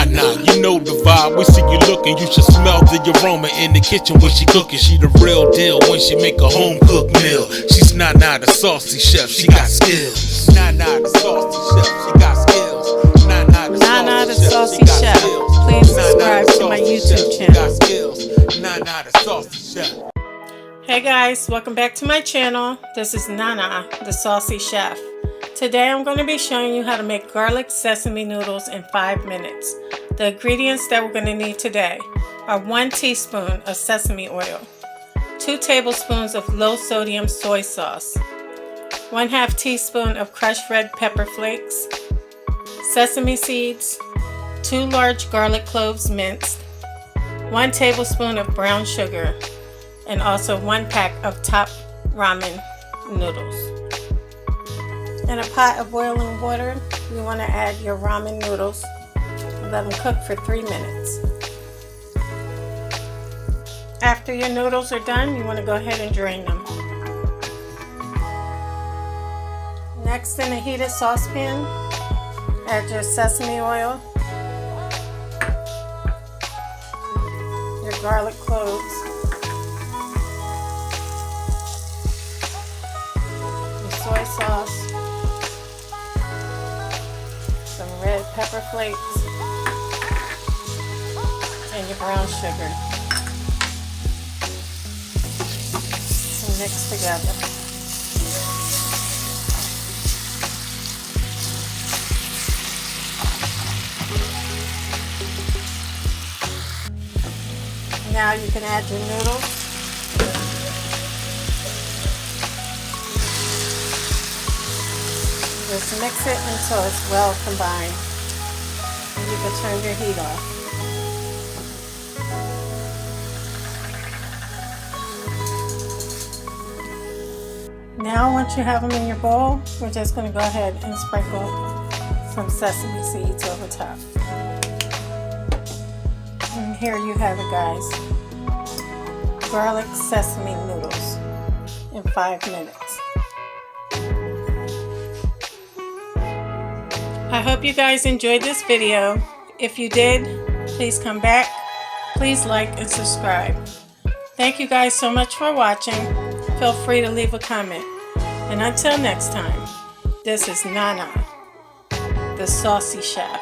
Nana, you know the vibe. We see you looking, you should smell the aroma in the kitchen when she cooking. She the real deal when she make a home cooked meal. She's Nana the saucy chef, she got skills. Nana the saucy chef, she got skills. Nana the Saucy Chef. Please subscribe to my YouTube channel. Nana the Saucy Chef. Hey guys, welcome back to my channel. This is Nana the Saucy Chef. Today I'm going to be showing you how to make garlic sesame noodles in 5 minutes. The ingredients that we're going to need today are 1 teaspoon of sesame oil, 2 tablespoons of low sodium soy sauce, 1/2 teaspoon of crushed red pepper flakes, sesame seeds, 2 large garlic cloves minced, 1 tablespoon of brown sugar, and also 1 pack of top ramen noodles. In a pot of boiling water, you want to add your ramen noodles. Let them cook for 3 minutes. After your noodles are done, you want to go ahead and drain them. Next, in a heated saucepan, add your sesame oil, your garlic cloves, your soy sauce, some red pepper flakes, and your brown sugar. So mix together. Now you can add your noodles. Just mix it until it's well combined. And you can turn your heat off. Now once you have them in your bowl, we're just going to go ahead and sprinkle some sesame seeds over top. And here you have it, guys. Garlic sesame noodles in 5 minutes. I hope you guys enjoyed this video. If you did, please come back. Please like and subscribe. Thank you guys so much for watching. Feel free to leave a comment. And until next time, this is Nana the Saucy Chef.